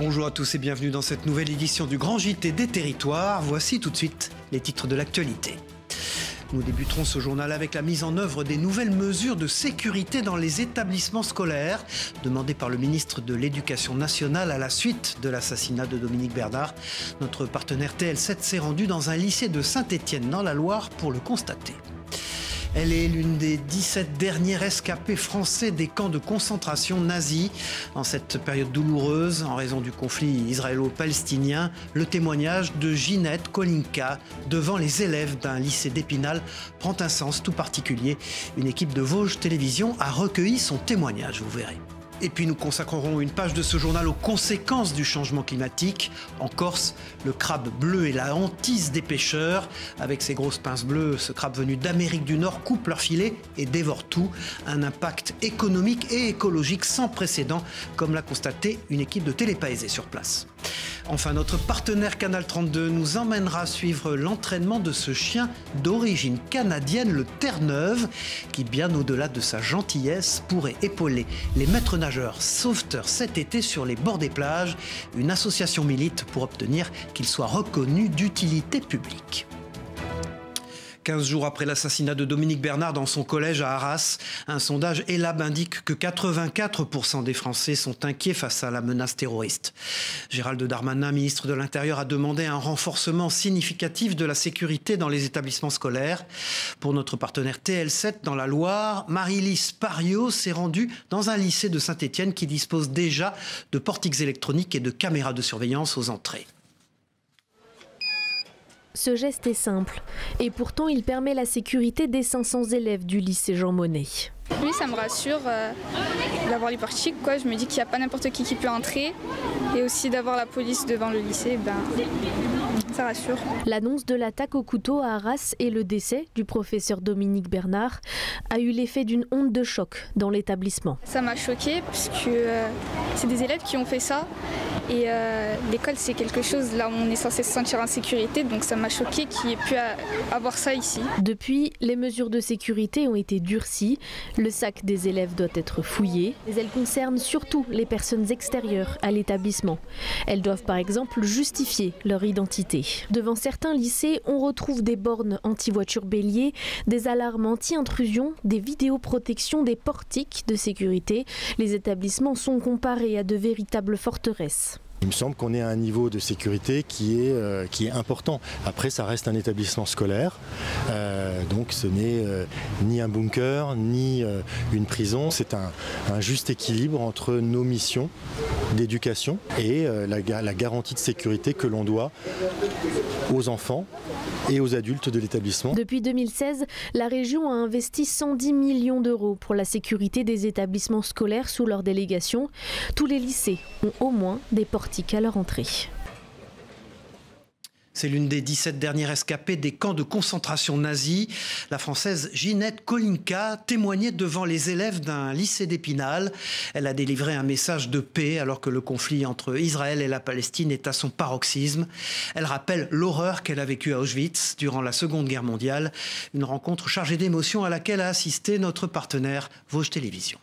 Bonjour à tous et bienvenue dans cette nouvelle édition du Grand JT des Territoires. Voici tout de suite les titres de l'actualité. Nous débuterons ce journal avec la mise en œuvre des nouvelles mesures de sécurité dans les établissements scolaires, demandées par le ministre de l'Éducation nationale à la suite de l'assassinat de Dominique Bernard. Notre partenaire TL7 s'est rendu dans un lycée de Saint-Étienne dans la Loire pour le constater. Elle est l'une des 17 derniers rescapés français des camps de concentration nazis. En cette période douloureuse, en raison du conflit israélo-palestinien, le témoignage de Ginette Kolinka devant les élèves d'un lycée d'Épinal prend un sens tout particulier. Une équipe de Vosges Télévisions a recueilli son témoignage, vous verrez. Et puis nous consacrerons une page de ce journal aux conséquences du changement climatique. En Corse, le crabe bleu est la hantise des pêcheurs. Avec ses grosses pinces bleues, ce crabe venu d'Amérique du Nord coupe leur filet et dévore tout. Un impact économique et écologique sans précédent, comme l'a constaté une équipe de Télépaésé sur place. Enfin, notre partenaire Canal 32 nous emmènera suivre l'entraînement de ce chien d'origine canadienne, le Terre-Neuve, qui, bien au-delà de sa gentillesse, pourrait épauler les maîtres nageurs sauveteurs cet été sur les bords des plages. Une association milite pour obtenir qu'il soit reconnu d'utilité publique. 15 jours après l'assassinat de Dominique Bernard dans son collège à Arras, un sondage ELAB indique que 84% des Français sont inquiets face à la menace terroriste. Gérald Darmanin, ministre de l'Intérieur, a demandé un renforcement significatif de la sécurité dans les établissements scolaires. Pour notre partenaire TL7 dans la Loire, Marie-Lise Pariot s'est rendue dans un lycée de Saint-Étienne qui dispose déjà de portiques électroniques et de caméras de surveillance aux entrées. Ce geste est simple et pourtant il permet la sécurité des 500 élèves du lycée Jean Monnet. Oui, ça me rassure d'avoir les portiques. Je me dis qu'il n'y a pas n'importe qui peut entrer. Et aussi d'avoir la police devant le lycée, ça rassure. L'annonce de l'attaque au couteau à Arras et le décès du professeur Dominique Bernard a eu l'effet d'une onde de choc dans l'établissement. Ça m'a choquée parce que c'est des élèves qui ont fait ça. Et l'école, c'est quelque chose là où on est censé se sentir en sécurité. Donc ça m'a choquée qu'il y ait pu avoir ça ici. Depuis, les mesures de sécurité ont été durcies. Le sac des élèves doit être fouillé. Mais elles concernent surtout les personnes extérieures à l'établissement. Elles doivent par exemple justifier leur identité. Devant certains lycées, on retrouve des bornes anti-voitures béliers, des alarmes anti-intrusion, des vidéoprotections, des portiques de sécurité. Les établissements sont comparés à de véritables forteresses. Il me semble qu'on est à un niveau de sécurité qui est important. Après, ça reste un établissement scolaire, donc ce n'est ni un bunker, ni une prison. C'est un juste équilibre entre nos missions d'éducation et la garantie de sécurité que l'on doit aux enfants et aux adultes de l'établissement. Depuis 2016, la région a investi 110 millions d'euros pour la sécurité des établissements scolaires sous leur délégation. Tous les lycées ont au moins des portiques à leur entrée. C'est l'une des 17 dernières rescapées des camps de concentration nazis. La Française Ginette Kolinka témoignait devant les élèves d'un lycée d'Épinal. Elle a délivré un message de paix alors que le conflit entre Israël et la Palestine est à son paroxysme. Elle rappelle l'horreur qu'elle a vécue à Auschwitz durant la Seconde Guerre mondiale. Une rencontre chargée d'émotions à laquelle a assisté notre partenaire Vosges Télévisions.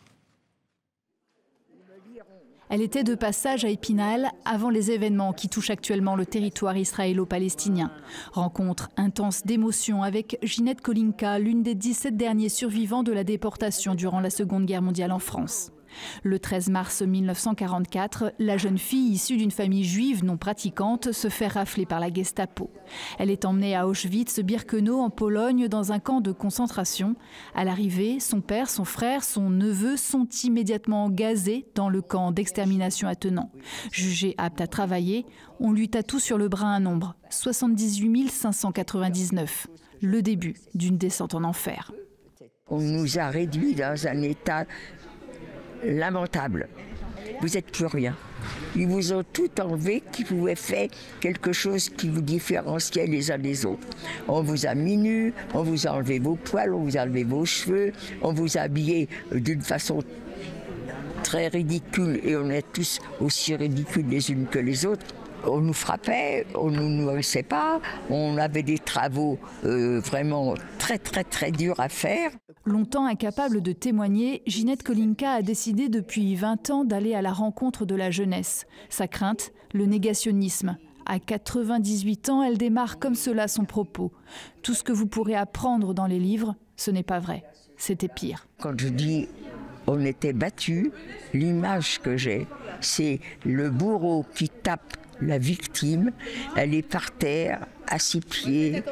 Elle était de passage à Épinal avant les événements qui touchent actuellement le territoire israélo-palestinien. Rencontre intense d'émotions avec Ginette Kolinka, l'une des 17 derniers survivants de la déportation durant la Seconde Guerre mondiale en France. Le 13 mars 1944, la jeune fille issue d'une famille juive non pratiquante se fait rafler par la Gestapo. Elle est emmenée à Auschwitz-Birkenau en Pologne dans un camp de concentration. À l'arrivée, son père, son frère, son neveu sont immédiatement gazés dans le camp d'extermination à Tenan. Jugé apte à travailler, on lui tatoue sur le bras un nombre, 78 599, le début d'une descente en enfer. On nous a réduits dans un état lamentable. Vous n'êtes plus rien. Ils vous ont tout enlevé qui pouvait faire quelque chose qui vous différenciait les uns des autres. On vous a mis nus, on vous a enlevé vos poils, on vous a enlevé vos cheveux, on vous a habillé d'une façon très ridicule et on est tous aussi ridicules les unes que les autres. On nous frappait, on ne nous nourrissait pas, on avait des travaux vraiment très durs à faire. Longtemps incapable de témoigner, Ginette Kolinka a décidé depuis 20 ans d'aller à la rencontre de la jeunesse. Sa crainte, le négationnisme. À 98 ans, elle démarre comme cela son propos. Tout ce que vous pourrez apprendre dans les livres, ce n'est pas vrai. C'était pire. Quand je dis on était battus, l'image que j'ai, c'est le bourreau qui tape la victime, elle est par terre, à 6 pieds,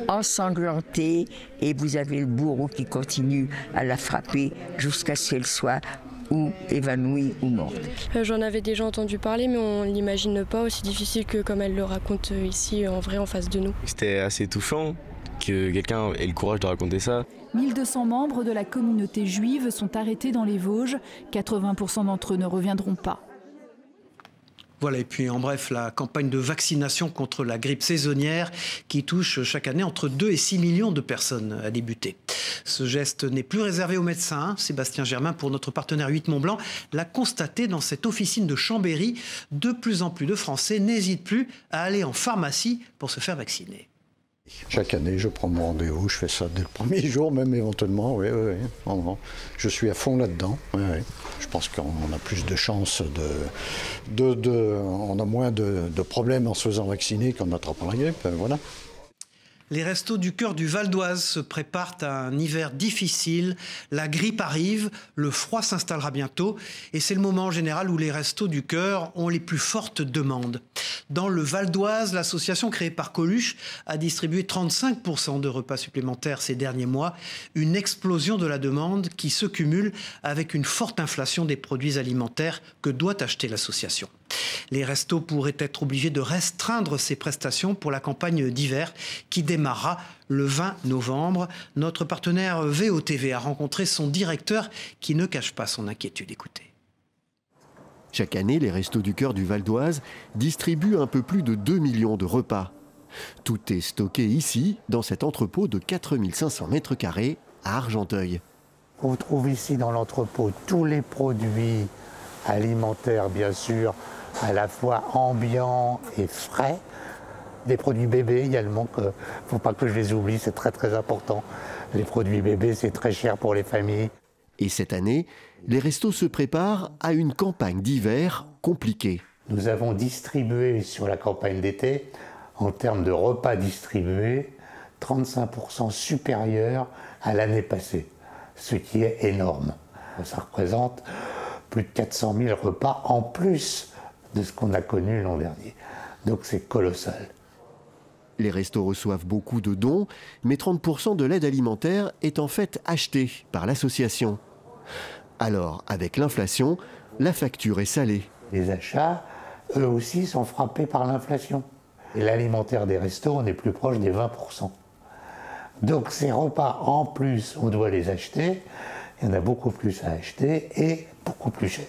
ensanglantée, et vous avez le bourreau qui continue à la frapper jusqu'à ce qu'elle soit ou évanouie ou morte. J'en avais déjà entendu parler, mais on ne l'imagine pas aussi difficile que comme elle le raconte ici, en vrai, en face de nous. C'était assez touchant que quelqu'un ait le courage de raconter ça. 1200 membres de la communauté juive sont arrêtés dans les Vosges. 80% d'entre eux ne reviendront pas. Voilà, et puis en bref, la campagne de vaccination contre la grippe saisonnière qui touche chaque année entre 2 et 6 millions de personnes a débuté. Ce geste n'est plus réservé aux médecins. Sébastien Germain, pour notre partenaire 8 Mont-Blanc, l'a constaté dans cette officine de Chambéry. De plus en plus de Français n'hésitent plus à aller en pharmacie pour se faire vacciner. Chaque année, je prends mon rendez-vous, je fais ça dès le premier jour, même éventuellement, oui. Je suis à fond là-dedans, oui. Je pense qu'on a plus de chances on a moins de problèmes en se faisant vacciner qu'en attrapant la grippe, voilà. Les Restos du Cœur du Val d'Oise se préparent à un hiver difficile. La grippe arrive, le froid s'installera bientôt et c'est le moment en général où les Restos du Cœur ont les plus fortes demandes. Dans le Val d'Oise, l'association créée par Coluche a distribué 35% de repas supplémentaires ces derniers mois. Une explosion de la demande qui se cumule avec une forte inflation des produits alimentaires que doit acheter l'association. Les restos pourraient être obligés de restreindre ces prestations pour la campagne d'hiver qui démarrera le 20 novembre. Notre partenaire VOTV a rencontré son directeur qui ne cache pas son inquiétude. Écoutez. Chaque année, les Restos du Cœur du Val d'Oise distribuent un peu plus de 2 millions de repas. Tout est stocké ici, dans cet entrepôt de 4500 mètres carrés à Argenteuil. On trouve ici dans l'entrepôt tous les produits alimentaires, bien sûr, à la fois ambiants et frais. Des produits bébés également, il ne faut pas que je les oublie, c'est très important. Les produits bébés, c'est très cher pour les familles. Et cette année, les restos se préparent à une campagne d'hiver compliquée. Nous avons distribué sur la campagne d'été, en termes de repas distribués, 35% supérieur à l'année passée, ce qui est énorme. Ça représente plus de 400 000 repas en plus de ce qu'on a connu l'an dernier. Donc c'est colossal. Les restos reçoivent beaucoup de dons, mais 30% de l'aide alimentaire est en fait achetée par l'association. Alors, avec l'inflation, la facture est salée. Les achats, eux aussi, sont frappés par l'inflation. Et l'alimentaire des restos, on est plus proche des 20%. Donc ces repas, en plus, on doit les acheter. Il y en a beaucoup plus à acheter et beaucoup plus cher.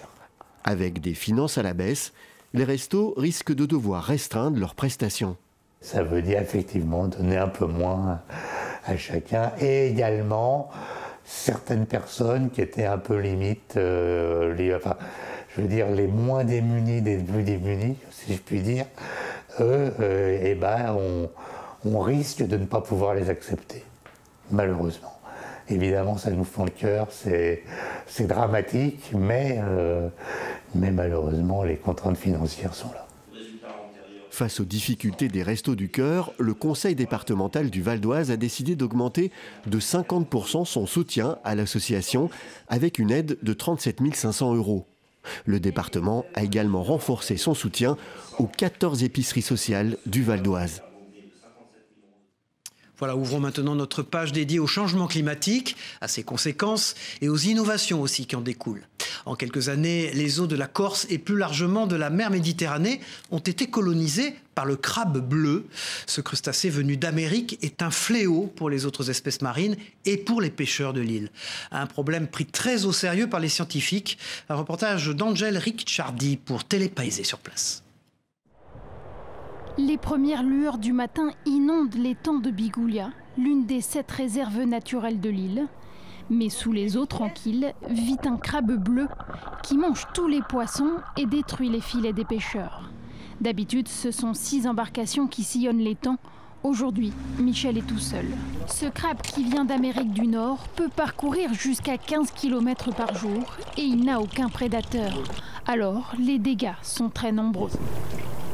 Avec des finances à la baisse, les restos risquent de devoir restreindre leurs prestations. Ça veut dire effectivement donner un peu moins à chacun et également certaines personnes qui étaient un peu limite, les moins démunis des plus démunis, si je puis dire, eux, on risque de ne pas pouvoir les accepter, malheureusement. Évidemment, ça nous fend le cœur, c'est dramatique, mais malheureusement, les contraintes financières sont là. Face aux difficultés des Restos du Cœur, le conseil départemental du Val d'Oise a décidé d'augmenter de 50% son soutien à l'association avec une aide de 37 500 €. Le département a également renforcé son soutien aux 14 épiceries sociales du Val d'Oise. Voilà, ouvrons maintenant notre page dédiée au changement climatique, à ses conséquences et aux innovations aussi qui en découlent. En quelques années, les eaux de la Corse et plus largement de la mer Méditerranée ont été colonisées par le crabe bleu. Ce crustacé venu d'Amérique est un fléau pour les autres espèces marines et pour les pêcheurs de l'île. Un problème pris très au sérieux par les scientifiques. Un reportage d'Angèle Ricciardi pour Télépaysé sur place. Les premières lueurs du matin inondent l'étang de Bigoulia, l'une des 7 réserves naturelles de l'île. Mais sous les eaux tranquilles vit un crabe bleu qui mange tous les poissons et détruit les filets des pêcheurs. D'habitude, ce sont 6 embarcations qui sillonnent l'étang. Aujourd'hui, Michel est tout seul. Ce crabe qui vient d'Amérique du Nord peut parcourir jusqu'à 15 km par jour et il n'a aucun prédateur. Alors, les dégâts sont très nombreux.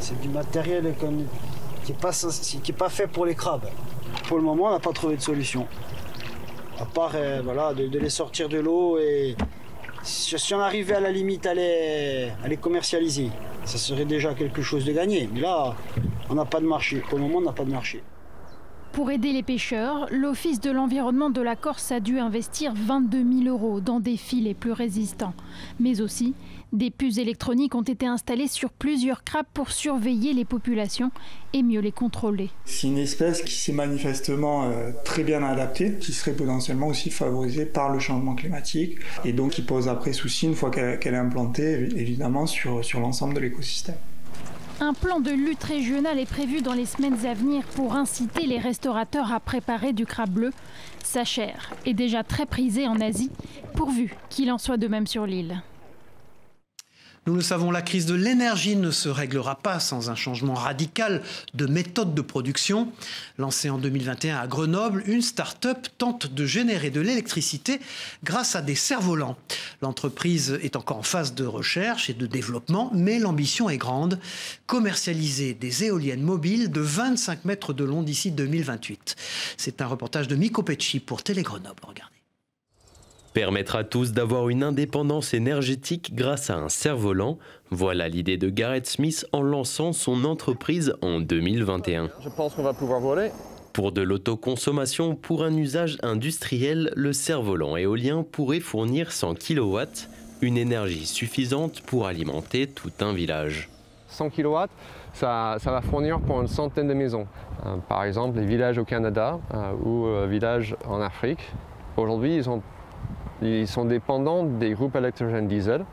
C'est du matériel qui n'est pas fait pour les crabes. Pour le moment, on n'a pas trouvé de solution. À part voilà, de les sortir de l'eau et si on arrivait à la limite à les commercialiser, ça serait déjà quelque chose de gagné. Mais là, on n'a pas de marché. Pour le moment, on n'a pas de marché. Pour aider les pêcheurs, l'Office de l'environnement de la Corse a dû investir 22 000 € dans des filets plus résistants. Mais aussi, des puces électroniques ont été installées sur plusieurs crabes pour surveiller les populations et mieux les contrôler. C'est une espèce qui s'est manifestement très bien adaptée, qui serait potentiellement aussi favorisée par le changement climatique et donc qui pose après souci une fois qu'elle est implantée, évidemment, sur l'ensemble de l'écosystème. Un plan de lutte régional est prévu dans les semaines à venir pour inciter les restaurateurs à préparer du crabe bleu. Sa chair est déjà très prisée en Asie, pourvu qu'il en soit de même sur l'île. Nous le savons, la crise de l'énergie ne se réglera pas sans un changement radical de méthode de production. Lancée en 2021 à Grenoble, une start-up tente de générer de l'électricité grâce à des cerfs-volants. L'entreprise est encore en phase de recherche et de développement, mais l'ambition est grande. Commercialiser des éoliennes mobiles de 25 mètres de long d'ici 2028. C'est un reportage de Miko Pecci pour Télé Grenoble. Regardez. Permettre à tous d'avoir une indépendance énergétique grâce à un cerf-volant. Voilà l'idée de Gareth Smith en lançant son entreprise en 2021. Je pense qu'on va pouvoir voler. Pour de l'autoconsommation, pour un usage industriel, le cerf-volant éolien pourrait fournir 100 kW, une énergie suffisante pour alimenter tout un village. 100 kW, ça va fournir pour une centaine de maisons. Par exemple, les villages au Canada ou villages en Afrique. Aujourd'hui, ils sont dépendants des groupes électrogènes diesel.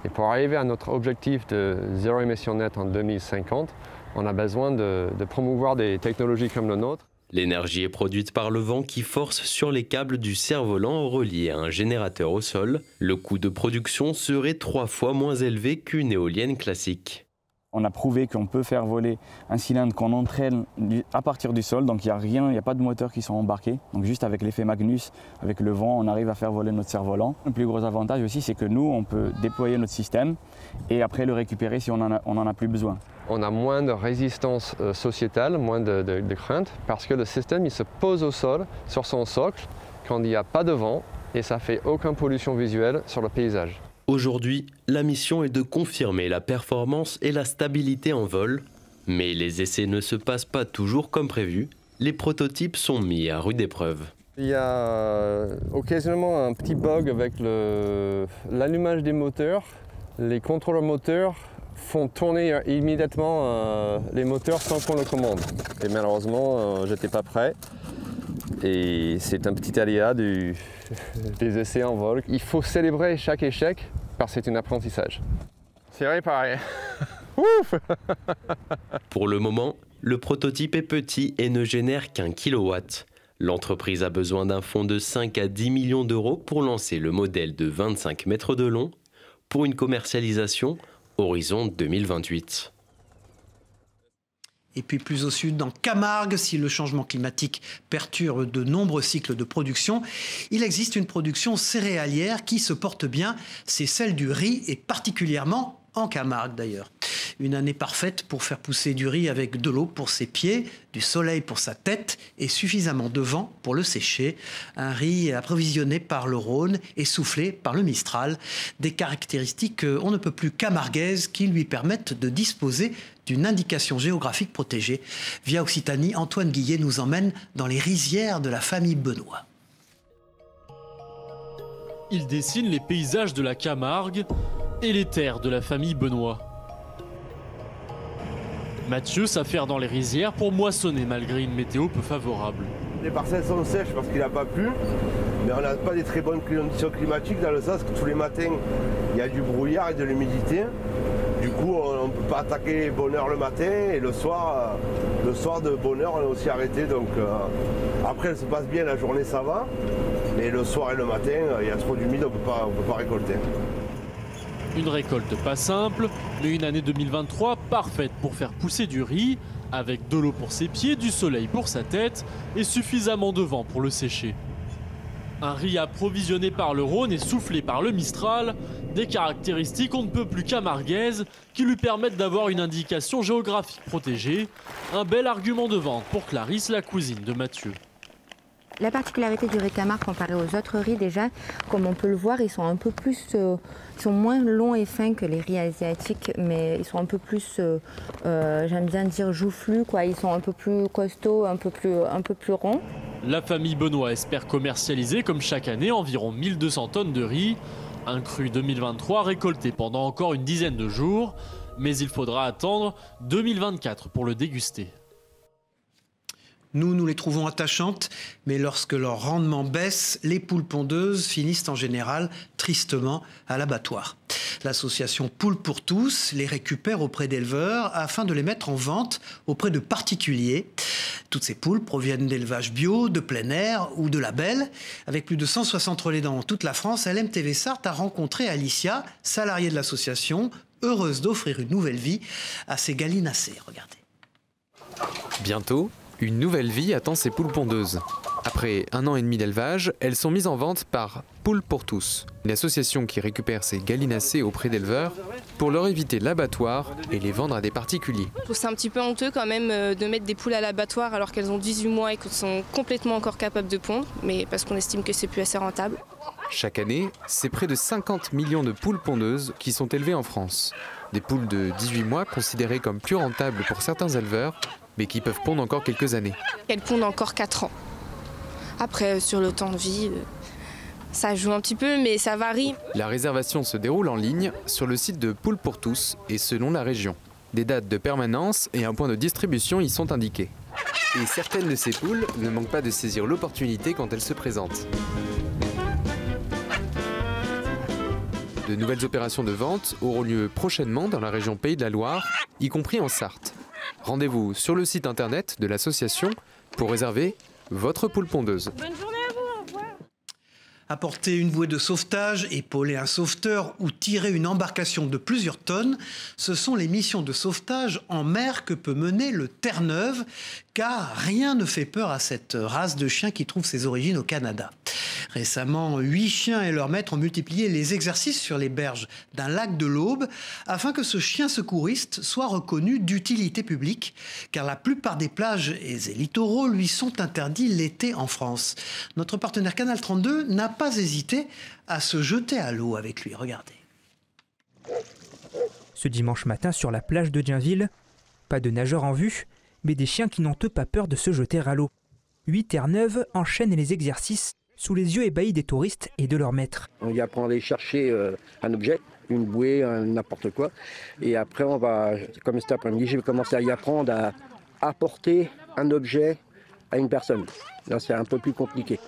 Et pour arriver à notre objectif de zéro émission nette en 2050, on a besoin de promouvoir des technologies comme la nôtre. L'énergie est produite par le vent qui force sur les câbles du cerf-volant reliés à un générateur au sol. Le coût de production serait 3 fois moins élevé qu'une éolienne classique. On a prouvé qu'on peut faire voler un cylindre qu'on entraîne à partir du sol, donc il n'y a pas de moteurs qui sont embarqués. Donc juste avec l'effet Magnus, avec le vent, on arrive à faire voler notre cerf-volant. Le plus gros avantage aussi, c'est que nous, on peut déployer notre système et après le récupérer si on en a plus besoin. On a moins de résistance sociétale, moins de crainte, parce que le système il se pose au sol, sur son socle, quand il n'y a pas de vent, et ça ne fait aucune pollution visuelle sur le paysage. Aujourd'hui, la mission est de confirmer la performance et la stabilité en vol. Mais les essais ne se passent pas toujours comme prévu. Les prototypes sont mis à rude épreuve. Il y a occasionnellement un petit bug avec l'allumage des moteurs. Les contrôleurs moteurs font tourner immédiatement les moteurs sans qu'on le commande. Et malheureusement, j'étais pas prêt. Et c'est un petit aléa des essais en vol. Il faut célébrer chaque échec parce que c'est un apprentissage. C'est réparé. Ouf. Pour le moment, le prototype est petit et ne génère qu'1 kilowatt. L'entreprise a besoin d'un fonds de 5 à 10 millions d'euros pour lancer le modèle de 25 mètres de long pour une commercialisation horizon 2028. Et puis plus au sud, dans Camargue, si le changement climatique perturbe de nombreux cycles de production, il existe une production céréalière qui se porte bien, c'est celle du riz et particulièrement en Camargue d'ailleurs. Une année parfaite pour faire pousser du riz avec de l'eau pour ses pieds, du soleil pour sa tête et suffisamment de vent pour le sécher. Un riz approvisionné par le Rhône et soufflé par le Mistral. Des caractéristiques on ne peut plus camarguaises qui lui permettent de disposer d'une indication géographique protégée. Via Occitanie, Antoine Guillet nous emmène dans les rizières de la famille Benoît. Il dessine les paysages de la Camargue et les terres de la famille Benoît. Mathieu s'affaire dans les rizières pour moissonner malgré une météo peu favorable. Les parcelles sont sèches parce qu'il n'a pas plu, mais on n'a pas des très bonnes conditions climatiques dans le sens que tous les matins il y a du brouillard et de l'humidité. Du coup on ne peut pas attaquer bonne heure le matin et le soir de bonne heure on est aussi arrêté. Donc après elle se passe bien, la journée ça va, mais le soir et le matin il y a trop d'humide, on ne peut pas récolter. Une récolte pas simple, Mais une année 2023 parfaite pour faire pousser du riz, avec de l'eau pour ses pieds, du soleil pour sa tête et suffisamment de vent pour le sécher. Un riz approvisionné par le Rhône et soufflé par le Mistral, des caractéristiques on ne peut plus camarguaises qui lui permettent d'avoir une indication géographique protégée, un bel argument de vente pour Clarisse, la cousine de Mathieu. La particularité du riz Camargue comparé aux autres riz déjà, comme on peut le voir, ils sont un peu plus, ils sont moins longs et fins que les riz asiatiques, mais ils sont un peu plus, j'aime bien dire joufflus, quoi. Ils sont un peu plus costauds, un peu plus ronds. La famille Benoît espère commercialiser comme chaque année environ 1200 tonnes de riz, un cru 2023 récolté pendant encore une dizaine de jours, mais il faudra attendre 2024 pour le déguster. Nous les trouvons attachantes, mais lorsque leur rendement baisse, les poules pondeuses finissent en général tristement à l'abattoir. L'association Poules pour tous les récupère auprès d'éleveurs afin de les mettre en vente auprès de particuliers. Toutes ces poules proviennent d'élevages bio, de plein air ou de labels. Avec plus de 160 relais dans toute la France, LMTV Sarthe a rencontré Alicia, salariée de l'association, heureuse d'offrir une nouvelle vie à ses gallinacées. Regardez. Bientôt, une nouvelle vie attend ces poules pondeuses. Après 1 an et demi d'élevage, elles sont mises en vente par Poules pour tous, une association qui récupère ces gallinacées auprès d'éleveurs pour leur éviter l'abattoir et les vendre à des particuliers. Je trouve c'est un petit peu honteux quand même de mettre des poules à l'abattoir alors qu'elles ont 18 mois et qu'elles sont complètement encore capables de pondre, mais parce qu'on estime que c'est plus assez rentable. Chaque année, c'est près de 50 millions de poules pondeuses qui sont élevées en France. Des poules de 18 mois considérées comme plus rentables pour certains éleveurs, mais qui peuvent pondre encore quelques années. Elles pondent encore 4 ans. Après, sur le temps de vie, ça joue un petit peu, mais ça varie. La réservation se déroule en ligne sur le site de Poules pour tous et selon la région. Des dates de permanence et un point de distribution y sont indiqués. Et certaines de ces poules ne manquent pas de saisir l'opportunité quand elles se présentent. De nouvelles opérations de vente auront lieu prochainement dans la région Pays de la Loire, y compris en Sarthe. Rendez-vous sur le site internet de l'association pour réserver votre poule pondeuse. Bonne journée à vous, au revoir. Apporter une bouée de sauvetage, épauler un sauveteur ou tirer une embarcation de plusieurs tonnes, ce sont les missions de sauvetage en mer que peut mener le Terre-Neuve, car rien ne fait peur à cette race de chiens qui trouve ses origines au Canada. Récemment, 8 chiens et leur maître ont multiplié les exercices sur les berges d'un lac de l'Aube afin que ce chien secouriste soit reconnu d'utilité publique, car la plupart des plages et des littoraux lui sont interdits l'été en France. Notre partenaire Canal 32 n'a pas hésité à se jeter à l'eau avec lui. Regardez. Ce dimanche matin sur la plage de Dienville, pas de nageurs en vue, mais des chiens qui n'ont eux pas peur de se jeter à l'eau. 8 Terre-Neuve enchaînent les exercices sous les yeux ébahis des touristes et de leurs maîtres. On y apprend à aller chercher un objet, une bouée, n'importe quoi. Et après, on va, comme cet après-midi, je vais commencer à y apprendre à apporter un objet à une personne. Là, c'est un peu plus compliqué.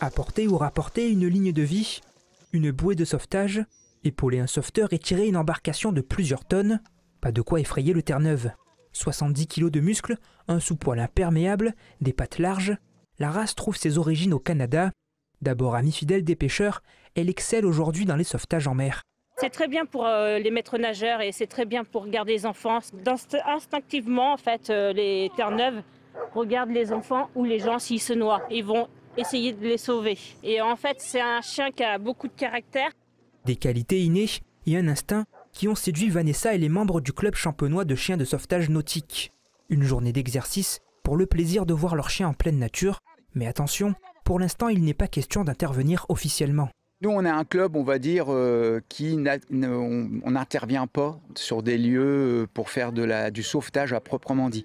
Apporter ou rapporter une ligne de vie, une bouée de sauvetage, épauler un sauveteur et tirer une embarcation de plusieurs tonnes, pas de quoi effrayer le Terre-Neuve. 70 kg de muscles, un sous-poil imperméable, des pattes larges. La race trouve ses origines au Canada. D'abord amie fidèle des pêcheurs, elle excelle aujourd'hui dans les sauvetages en mer. C'est très bien pour les maîtres nageurs et c'est très bien pour garder les enfants. Instinctivement, en fait, les Terre-Neuve regardent les enfants ou les gens s'ils se noient. Ils vont essayer de les sauver. Et en fait, c'est un chien qui a beaucoup de caractère. Des qualités innées et un instinct qui ont séduit Vanessa et les membres du club champenois de chiens de sauvetage nautique. Une journée d'exercice pour le plaisir de voir leur chien en pleine nature. Mais attention, pour l'instant, il n'est pas question d'intervenir officiellement. Nous, on est un club, on va dire, on n'intervient pas sur des lieux pour faire du sauvetage à proprement dit.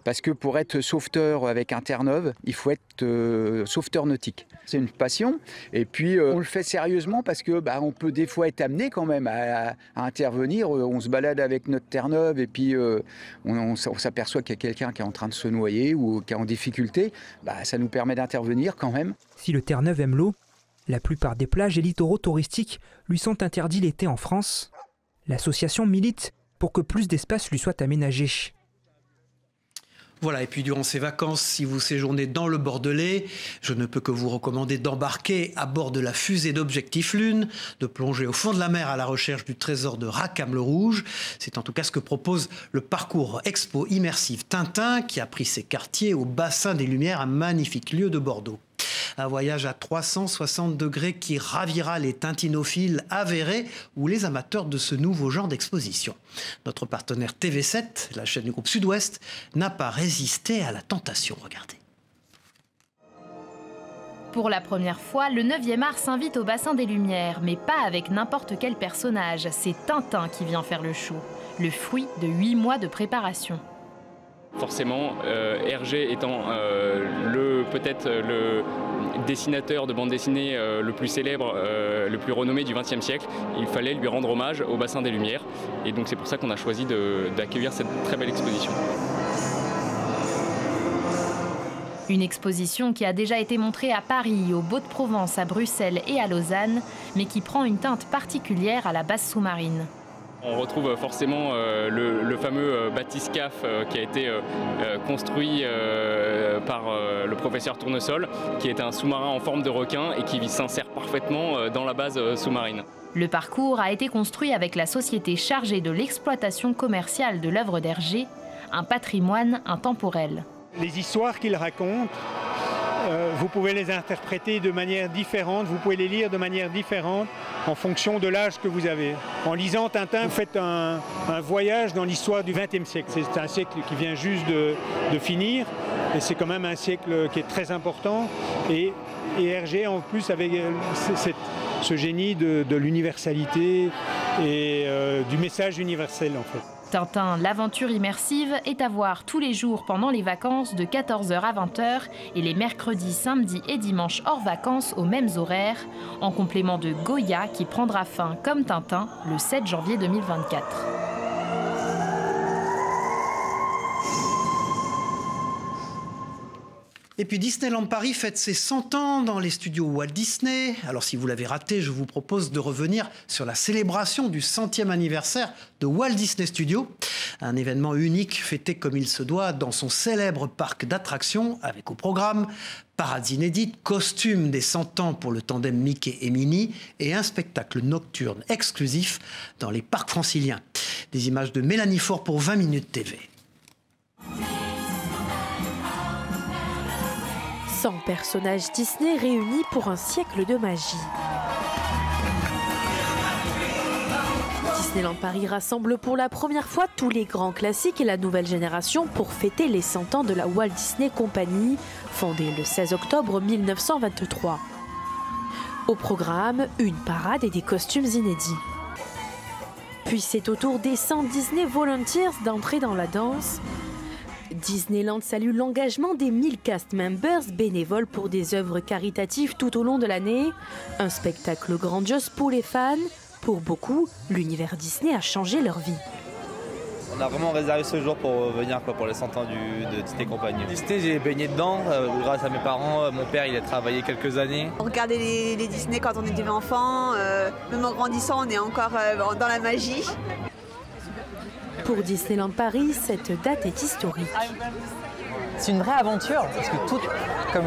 Parce que pour être sauveteur avec un Terre-Neuve, il faut être sauveteur nautique. C'est une passion. Et puis, on le fait sérieusement parce que on peut des fois être amené quand même à intervenir. On se balade avec notre Terre-Neuve et puis on s'aperçoit qu'il y a quelqu'un qui est en train de se noyer ou qui est en difficulté. Ça nous permet d'intervenir quand même. Si le Terre-Neuve aime l'eau, la plupart des plages et littoraux touristiques lui sont interdits l'été en France. L'association milite pour que plus d'espace lui soit aménagé. Voilà, et puis durant ces vacances, si vous séjournez dans le Bordelais, je ne peux que vous recommander d'embarquer à bord de la fusée d'Objectif Lune, de plonger au fond de la mer à la recherche du trésor de Rackham-le-Rouge. C'est en tout cas ce que propose le parcours expo immersive Tintin, qui a pris ses quartiers au bassin des Lumières, un magnifique lieu de Bordeaux. Un voyage à 360 degrés qui ravira les tintinophiles avérés ou les amateurs de ce nouveau genre d'exposition. Notre partenaire TV7, la chaîne du groupe Sud-Ouest, n'a pas résisté à la tentation. Regardez. Pour la première fois, le 9e art s'invite au bassin des Lumières, mais pas avec n'importe quel personnage. C'est Tintin qui vient faire le show, le fruit de 8 mois de préparation. Forcément, Hergé étant peut-être le dessinateur de bande dessinée le plus célèbre, le plus renommé du XXe siècle, il fallait lui rendre hommage au bassin des Lumières. Et donc c'est pour ça qu'on a choisi d'accueillir cette très belle exposition. Une exposition qui a déjà été montrée à Paris, au Beau-de-Provence, à Bruxelles et à Lausanne, mais qui prend une teinte particulière à la base sous-marine. On retrouve forcément le fameux bathyscaphe qui a été construit par le professeur Tournesol, qui est un sous-marin en forme de requin et qui s'insère parfaitement dans la base sous-marine. Le parcours a été construit avec la société chargée de l'exploitation commerciale de l'œuvre d'Hergé, un patrimoine intemporel. Les histoires qu'il raconte, vous pouvez les interpréter de manière différente, vous pouvez les lire de manière différente en fonction de l'âge que vous avez. En lisant Tintin, vous faites un voyage dans l'histoire du XXe siècle. C'est un siècle qui vient juste de finir, et c'est quand même un siècle qui est très important. Et Hergé, en plus, avec ce génie de l'universalité et du message universel, en fait. Tintin, l'aventure immersive, est à voir tous les jours pendant les vacances de 14h à 20h et les mercredis, samedis et dimanches hors vacances aux mêmes horaires, en complément de Goya qui prendra fin, comme Tintin, le 7 janvier 2024. Et puis Disneyland Paris fête ses 100 ans dans les studios Walt Disney. Alors si vous l'avez raté, je vous propose de revenir sur la célébration du 100e anniversaire de Walt Disney Studios. Un événement unique fêté comme il se doit dans son célèbre parc d'attractions avec au programme parades inédites, costumes des 100 ans pour le tandem Mickey et Minnie et un spectacle nocturne exclusif dans les parcs franciliens. Des images de Mélanie Faure pour 20 minutes TV. 100 personnages Disney réunis pour un siècle de magie. Disneyland Paris rassemble pour la première fois tous les grands classiques et la nouvelle génération pour fêter les 100 ans de la Walt Disney Company, fondée le 16 octobre 1923. Au programme, une parade et des costumes inédits. Puis c'est au tour des 100 Disney Volunteers d'entrer dans la danse. Disneyland salue l'engagement des 1000 cast members bénévoles pour des œuvres caritatives tout au long de l'année. Un spectacle grandiose pour les fans. Pour beaucoup, l'univers Disney a changé leur vie. On a vraiment réservé ce jour pour venir, pour les 100 ans de Disney Company. Disney, j'ai baigné dedans grâce à mes parents. Mon père, il a travaillé quelques années. On regardait les Disney quand on était enfant. Même en grandissant, on est encore dans la magie. Pour Disneyland Paris, cette date est historique. C'est une vraie aventure, parce que tout, comme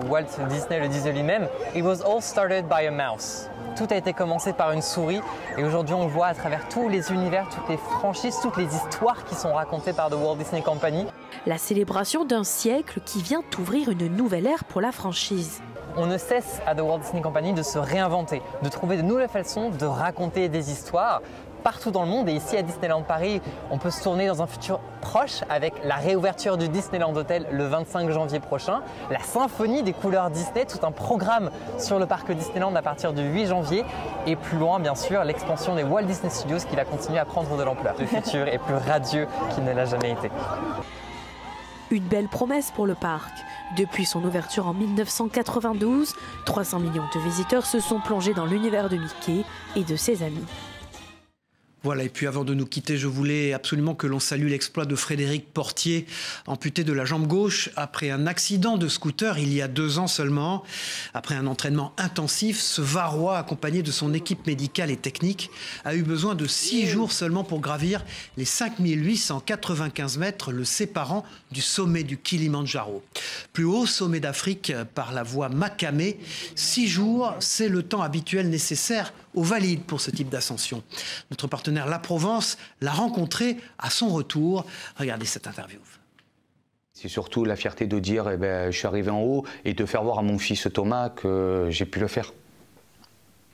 Walt Disney le disait lui-même, it was all started by a mouse. Tout a été commencé par une souris, et aujourd'hui on le voit à travers tous les univers, toutes les franchises, toutes les histoires qui sont racontées par The Walt Disney Company. La célébration d'un siècle qui vient ouvrir une nouvelle ère pour la franchise. On ne cesse à The Walt Disney Company de se réinventer, de trouver de nouvelles façons de raconter des histoires partout dans le monde. Et ici à Disneyland Paris, on peut se tourner dans un futur proche avec la réouverture du Disneyland Hotel le 25 janvier prochain, la symphonie des couleurs Disney, tout un programme sur le parc Disneyland à partir du 8 janvier et plus loin bien sûr l'expansion des Walt Disney Studios qui va continuer à prendre de l'ampleur. Le futur est plus radieux qu'il ne l'a jamais été. Une belle promesse pour le parc. Depuis son ouverture en 1992, 300 millions de visiteurs se sont plongés dans l'univers de Mickey et de ses amis. Voilà, et puis avant de nous quitter, je voulais absolument que l'on salue l'exploit de Frédéric Portier, amputé de la jambe gauche après un accident de scooter il y a 2 ans seulement. Après un entraînement intensif, ce Varois, accompagné de son équipe médicale et technique, a eu besoin de 6 jours seulement pour gravir les 5895 mètres le séparant du sommet du Kilimandjaro. Plus haut sommet d'Afrique par la voie Makamé, 6 jours, c'est le temps habituel nécessaire aux valides pour ce type d'ascension. Notre partenaire La Provence l'a rencontré à son retour. Regardez cette interview. C'est surtout la fierté de dire je suis arrivé en haut et de faire voir à mon fils Thomas que j'ai pu le faire.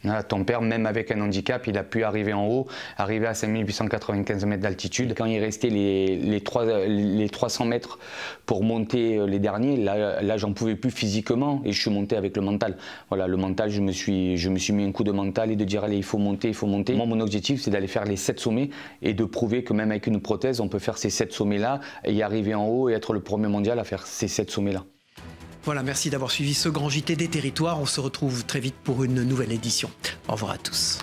Là, ton père, même avec un handicap, il a pu arriver en haut, arriver à 5895 mètres d'altitude. Quand il restait les 300 mètres pour monter les derniers, là j'en pouvais plus physiquement et je suis monté avec le mental. Voilà, le mental, je me suis mis un coup de mental et de dire allez, il faut monter, il faut monter. Moi, mon objectif, c'est d'aller faire les 7 sommets et de prouver que même avec une prothèse, on peut faire ces 7 sommets-là et y arriver en haut et être le premier mondial à faire ces 7 sommets-là. Voilà, merci d'avoir suivi ce grand JT des territoires. On se retrouve très vite pour une nouvelle édition. Au revoir à tous.